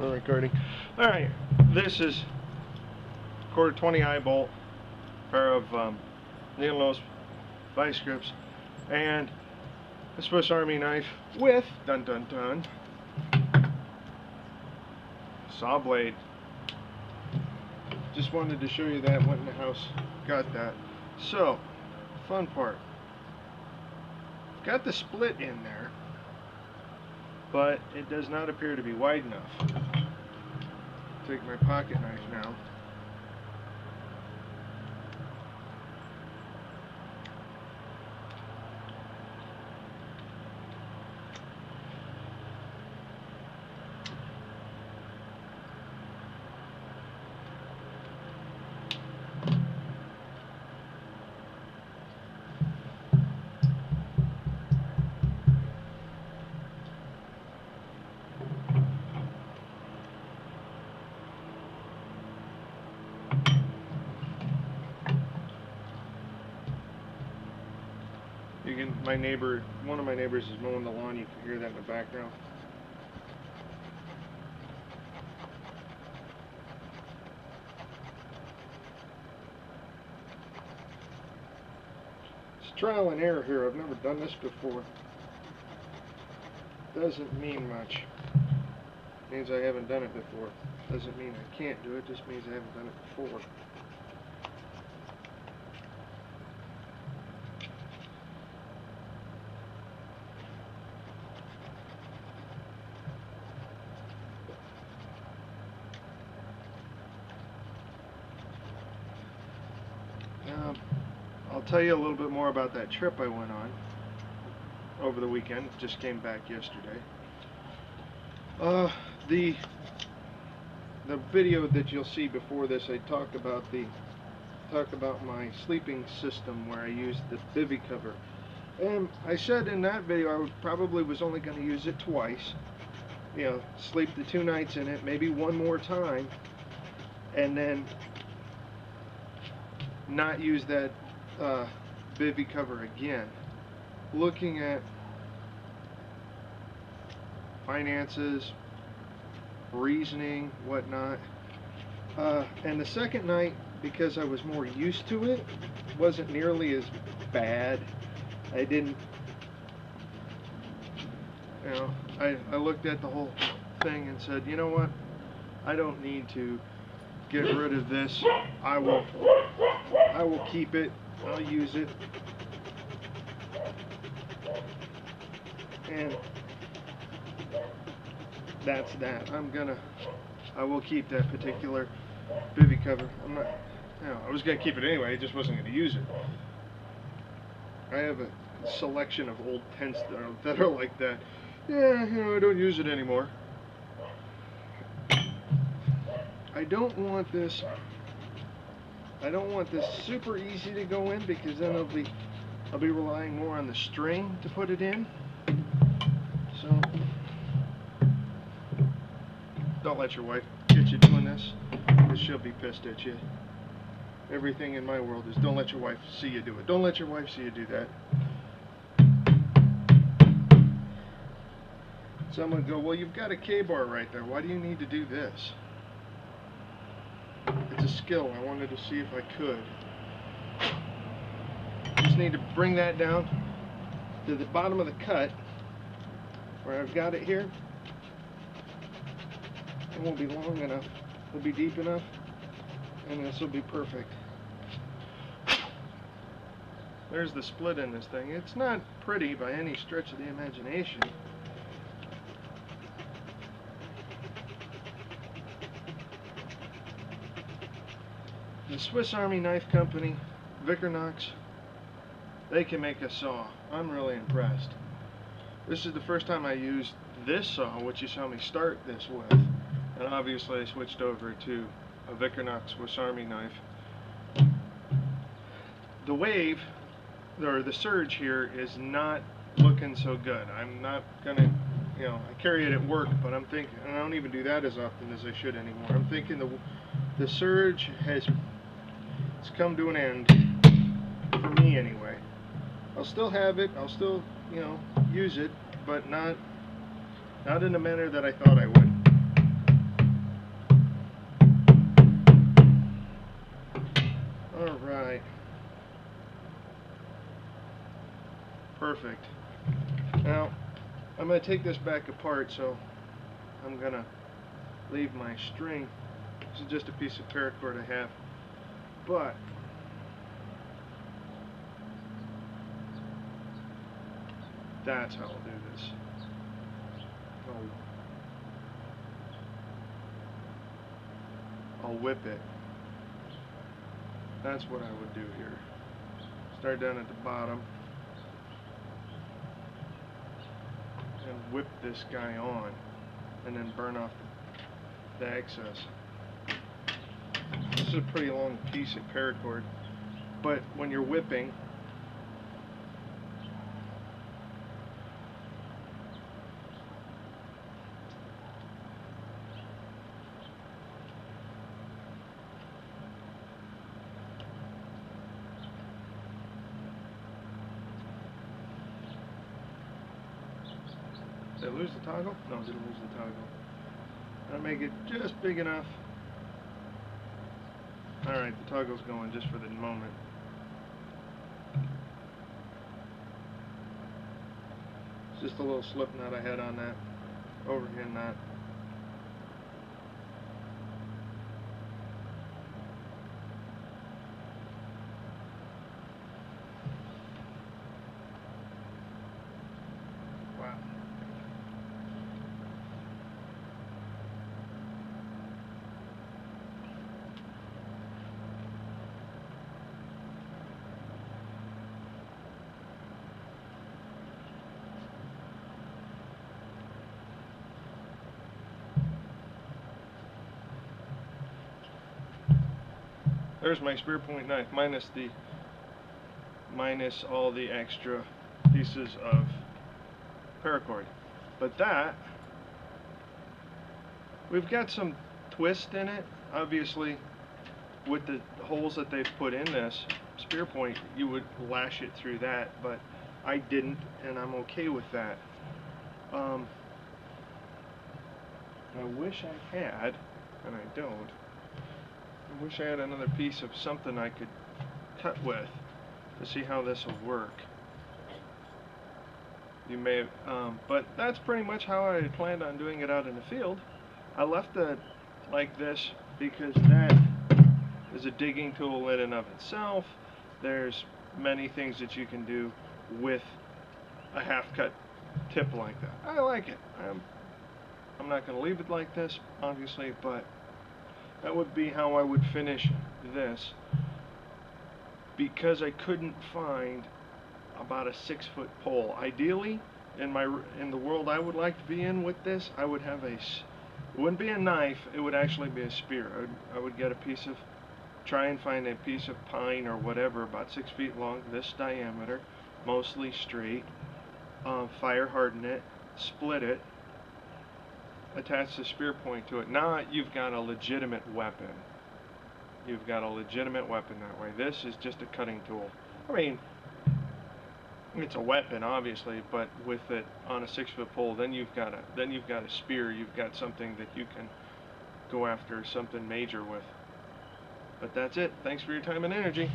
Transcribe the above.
I'm recording. Alright, this is quarter 20 eye bolt, pair of needle nose vice grips, and a Swiss Army knife with dun dun dun saw blade. Just wanted to show you that. Went in the house, got that. So, fun part. Got the split in there, but it does not appear to be wide enough. Take my pocket knife now. You can, one of my neighbors is mowing the lawn. You can hear that in the background. It's trial and error here. I've never done this before. Doesn't mean much. Means I haven't done it before. Doesn't mean I can't do it. Just means I haven't done it before. I'll tell you a little bit more about that trip I went on over the weekend. Just came back yesterday. The video that you'll see before this, I talked about my sleeping system where I used the bivy cover. And I said in that video I probably was only going to use it twice. You know, sleep the 2 nights in it, maybe one more time, and then not use that bivy cover again. Looking at finances, reasoning, whatnot, and the second night, because I was more used to it, wasn't nearly as bad. I didn't, you know, I looked at the whole thing and said, you know what, I don't need to get rid of this. I will keep it. I'll use it. And that's that. I will keep that particular bivy cover. I'm not, you know, I was going to keep it anyway, I just wasn't going to use it. I have a selection of old tents that are like that. Yeah, you know, I don't use it anymore. I don't want this super easy to go in, because then I'll be relying more on the string to put it in. So don't let your wife get you doing this, because she'll be pissed at you. Everything in my world is don't let your wife see you do it. Don't let your wife see you do that. Someone go, well, you've got a K-bar right there. Why do you need to do this? It's a skill. I wanted to see if I could. Just need to bring that down to the bottom of the cut where I've got it here. It won't be long enough. It'll be deep enough, and this will be perfect. There's the split in this thing. It's not pretty by any stretch of the imagination. The Swiss Army Knife Company, Victorinox, they can make a saw. I'm really impressed. This is the first time I used this saw, which you saw me start this with, and obviously I switched over to a Victorinox Swiss Army knife. The wave, or the surge here, is not looking so good. I'm not gonna, you know, I carry it at work, but I'm thinking, and I don't even do that as often as I should anymore. I'm thinking the surge has come to an end, for me anyway. I'll still have it, I'll still, you know, use it, but not in the manner that I thought I would. Perfect. Now, I'm going to take this back apart, so I'm going to leave my string. This is just a piece of paracord I have. But that's how I'll do this. I'll whip it. That's what I would do here. Start down at the bottom and whip this guy on, and then burn off the excess. This is a pretty long piece of paracord, but when you're whipping, did I lose the toggle? No, I didn't lose the toggle. I'll make it just big enough. Alright, the toggle's going just for the moment. It's just a little slip knot I had on that overhand knot. Wow. There's my spear point knife, minus all the extra pieces of paracord. But that, we've got some twist in it. Obviously, with the holes that they've put in this spear point, you would lash it through that, but I didn't, and I'm okay with that. I wish I had, and I don't. I wish I had another piece of something I could cut with to see how this will work. You may have, but that's pretty much how I had planned on doing it out in the field. I left it like this because that is a digging tool in and of itself. There's many things that you can do with a half-cut tip like that. I like it. I'm not going to leave it like this, obviously, but that would be how I would finish this, because I couldn't find about a 6-foot pole. Ideally, in the world I would like to be in with this, I would have it wouldn't be a knife, it would actually be a spear. I would get a piece of, try and find a piece of pine or whatever, about 6 feet long, this diameter, mostly straight, fire harden it, split it, attach the spear point to it. Now you've got a legitimate weapon. You've got a legitimate weapon that way. This is just a cutting tool. I mean, it's a weapon, obviously, but with it on a 6-foot pole, then you've got a spear. You've got something that you can go after something major with. But that's it. Thanks for your time and energy.